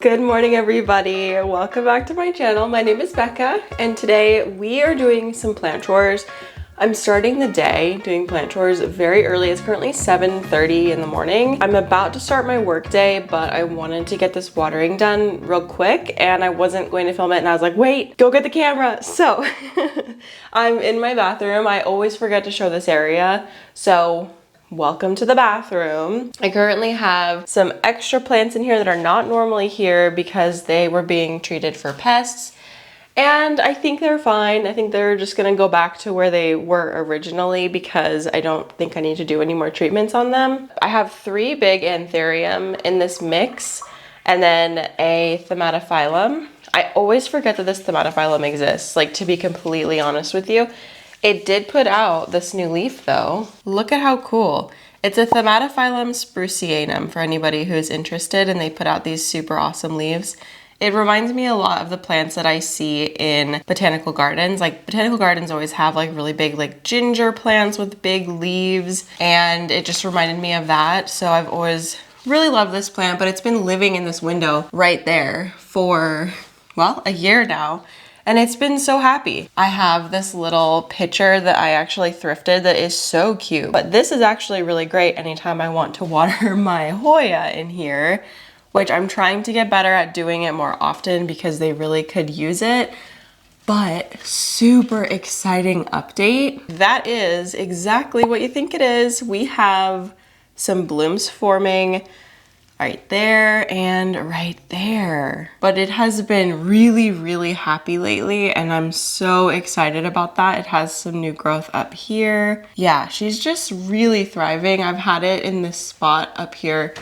Good morning, everybody. Welcome back to my channel. My name is Becca, and today we are doing some plant chores. I'm starting the day doing plant chores very early. It's currently 7:30 in the morning. I'm about to start my work day, but I wanted to get this watering done real quick, and I wasn't going to film it, and I was like, wait, go get the camera. So I'm in my bathroom. I always forget to show this area, so welcome to the bathroom. I currently have some extra plants in here that are not normally here because they were being treated for pests. And I think they're fine. I think they're just gonna go back to where they were originally because I don't think I need to do any more treatments on them. I have 3 big anthurium in this mix and then a thaumatophyllum. I always forget that this thaumatophyllum exists, like, to be completely honest with you. It did put out this new leaf though. Look at how cool. It's a Thaumatophyllum sprucianum for anybody who's interested, and they put out these super awesome leaves. It reminds me a lot of the plants that I see in botanical gardens. Like, botanical gardens always have like really big like ginger plants with big leaves, and it just reminded me of that. So I've always really loved this plant, but it's been living in this window right there for, well, a year now. And it's been so happy. I have this little pitcher that I actually thrifted that is so cute. But this is actually really great anytime I want to water my Hoya in here, which I'm trying to get better at doing it more often because they really could use it. But super exciting update. That is exactly what you think it is. We have some blooms forming right there and right there. But it has been really happy lately, and I'm so excited about that. It has some new growth up here. Yeah, she's just really thriving. I've had it in this spot up here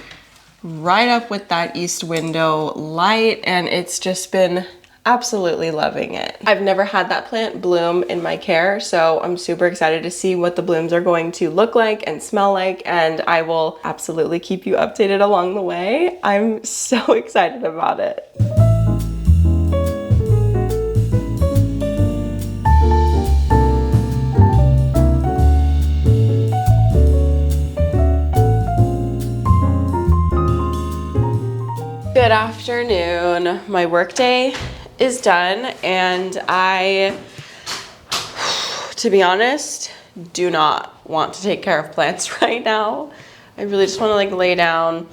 right up with that east window light, and it's just been absolutely loving it. I've never had that plant bloom in my care, so I'm super excited to see what the blooms are going to look like and smell like, and I will absolutely keep you updated along the way. I'm so excited about it. Good afternoon. My workday is done, and to be honest, do not want to take care of plants right now. I really just want to like lay down.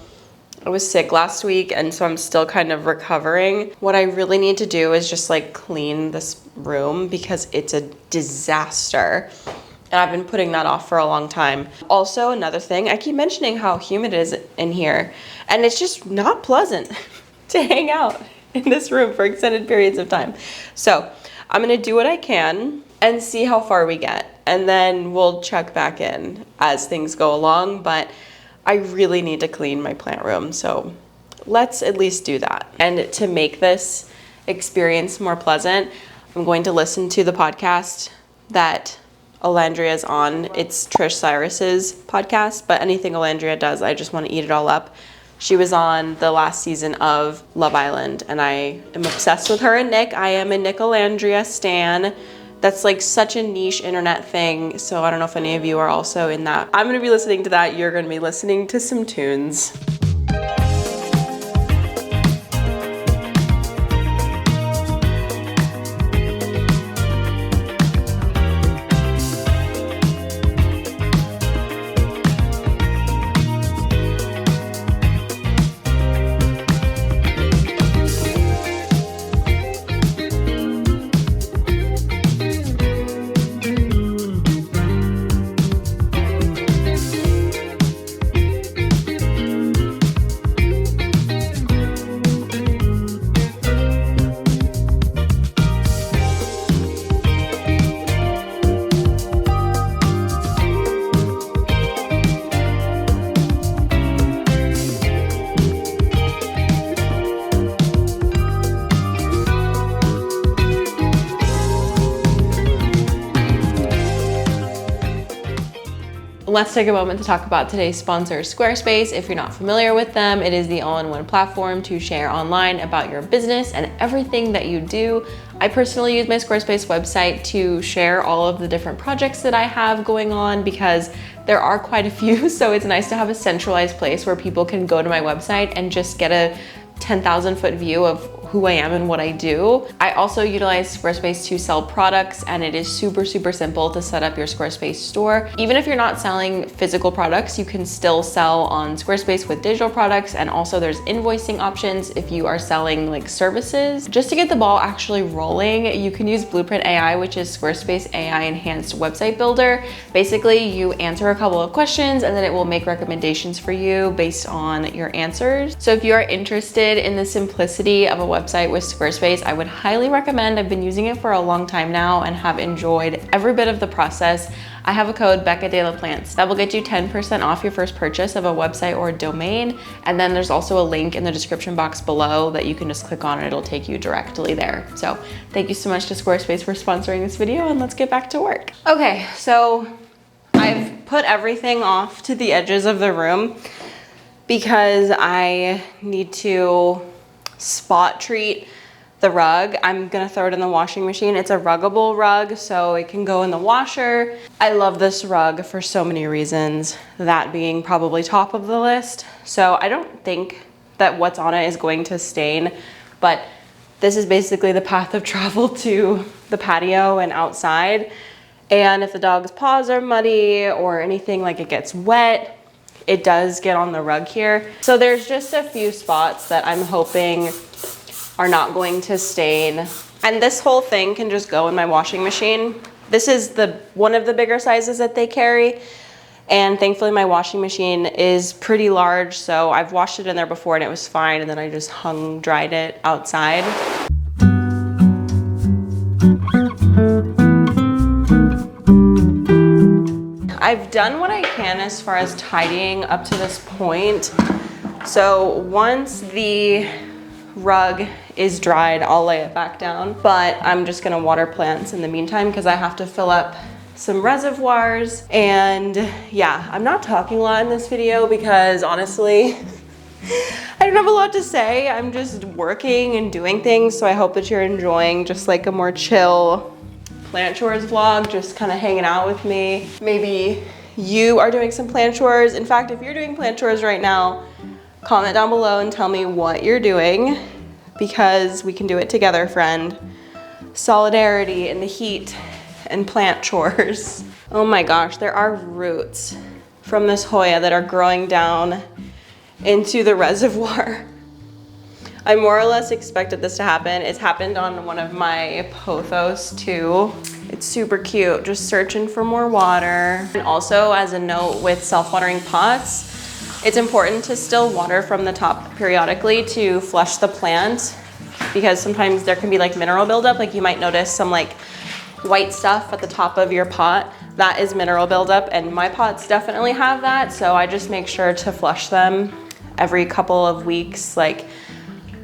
I was sick last week, and so I'm still kind of recovering. What I really need to do is just like clean this room because it's a disaster. And I've been putting that off for a long time. Also, another thing, I keep mentioning how humid it is in here, and it's just not pleasant to hang out in this room for extended periods of time. So I'm gonna do what I can and see how far we get, and then we'll check back in as things go along. But I really need to clean my plant room, so let's at least do that. And to make this experience more pleasant, I'm going to listen to the podcast that Alandria is on. It's Trish Cyrus's podcast, but anything Alandria does, I just want to eat it all up. She was on the last season of Love Island, and I am obsessed with her and Nick. I am a Nick Alandria stan. That's like such a niche internet thing, so I don't know if any of you are also in that. I'm gonna be listening to that. You're gonna be listening to some tunes. Let's take a moment to talk about today's sponsor, Squarespace. If you're not familiar with them, it is the all-in-one platform to share online about your business and everything that you do. I personally use my Squarespace website to share all of the different projects that I have going on because there are quite a few, so it's nice to have a centralized place where people can go to my website and just get a 10,000 foot view of who I am and what I do. I also utilize Squarespace to sell products, and it is super, super simple to set up your Squarespace store. Even if you're not selling physical products, you can still sell on Squarespace with digital products, and also there's invoicing options if you are selling like services. Just to get the ball actually rolling, you can use Blueprint AI, which is Squarespace AI enhanced website builder. Basically, you answer a couple of questions and then it will make recommendations for you based on your answers. So if you are interested in the simplicity of a website with Squarespace, I would highly recommend. I've been using it for a long time now and have enjoyed every bit of the process. I have a code Becca de la Plants that will get you 10% off your first purchase of a website or a domain. And then there's also a link in the description box below that you can just click on and it'll take you directly there. So thank you so much to Squarespace for sponsoring this video, and let's get back to work. Okay, so I've put everything off to the edges of the room because I need to spot treat the rug. I'm gonna throw it in the washing machine. It's a ruggable rug, so it can go in the washer. I love this rug for so many reasons, that being probably top of the list. So I don't think that what's on it is going to stain, but this is basically the path of travel to the patio and outside. And if the dog's paws are muddy or anything, like it gets wet, it does get on the rug here. So there's just a few spots that I'm hoping are not going to stain. And this whole thing can just go in my washing machine. This is one of the bigger sizes that they carry. And thankfully my washing machine is pretty large, so I've washed it in there before and it was fine, and then I just dried it outside. I've done what I can as far as tidying up to this point. So once the rug is dried, I'll lay it back down, but I'm just gonna water plants in the meantime because I have to fill up some reservoirs. And yeah, I'm not talking a lot in this video because honestly, I don't have a lot to say. I'm just working and doing things, so I hope that you're enjoying just like a more chill plant chores vlog, just kind of hanging out with me. Maybe you are doing some plant chores. In fact, if you're doing plant chores right now, comment down below and tell me what you're doing, because we can do it together, friend. Solidarity in the heat and plant chores. Oh my gosh, there are roots from this Hoya that are growing down into the reservoir. I more or less expected this to happen. It's happened on one of my pothos too. It's super cute, just searching for more water. And also, as a note with self-watering pots, it's important to still water from the top periodically to flush the plant, because sometimes there can be like mineral buildup. Like you might notice some like white stuff at the top of your pot. That is mineral buildup, and my pots definitely have that. So I just make sure to flush them every couple of weeks, like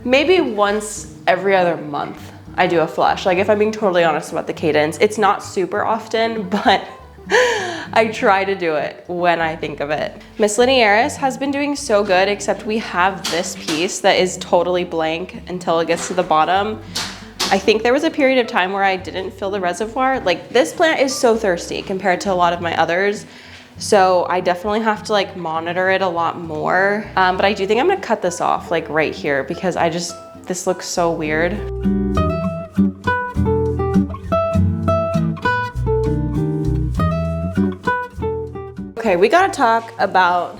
maybe once every other month I do a flush. Like if I'm being totally honest about the cadence, it's not super often, but I try to do it when I think of it. Miss Linearis has been doing so good, except we have this piece that is totally blank until it gets to the bottom. I think there was a period of time where I didn't fill the reservoir. Like this plant is so thirsty compared to a lot of my others. So I definitely have to like monitor it a lot more. But I do think I'm gonna cut this off like right here because this looks so weird. Okay, we gotta talk about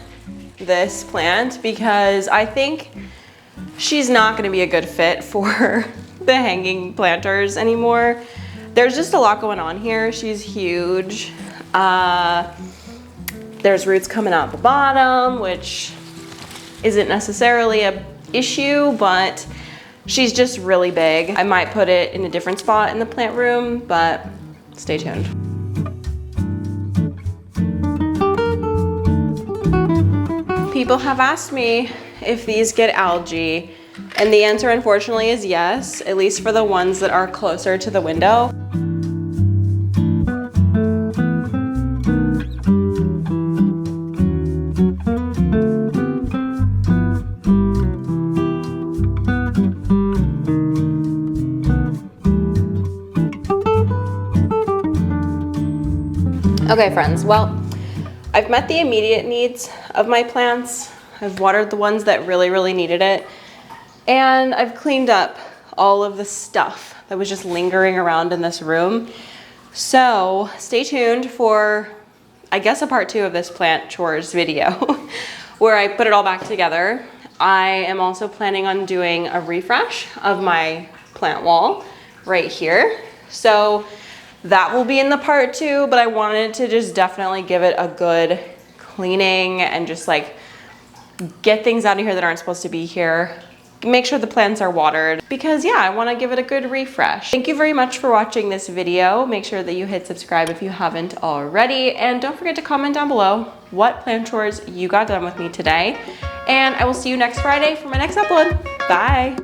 this plant because I think she's not gonna be a good fit for the hanging planters anymore. There's just a lot going on here. She's huge. There's roots coming out the bottom, which isn't necessarily an issue, but she's just really big. I might put it in a different spot in the plant room, but stay tuned. People have asked me if these get algae, and the answer unfortunately is yes, at least for the ones that are closer to the window. Okay friends, well, I've met the immediate needs of my plants. I've watered the ones that really, really needed it. And I've cleaned up all of the stuff that was just lingering around in this room. So stay tuned for, I guess, a part 2 of this plant chores video where I put it all back together. I am also planning on doing a refresh of my plant wall right here. So that will be in the part 2, but I wanted to just definitely give it a good cleaning and just like get things out of here that aren't supposed to be here. Make sure the plants are watered because yeah, I want to give it a good refresh. Thank you very much for watching this video. Make sure that you hit subscribe if you haven't already, and don't forget to comment down below what plant chores you got done with me today. And I will see you next Friday for my next upload. Bye.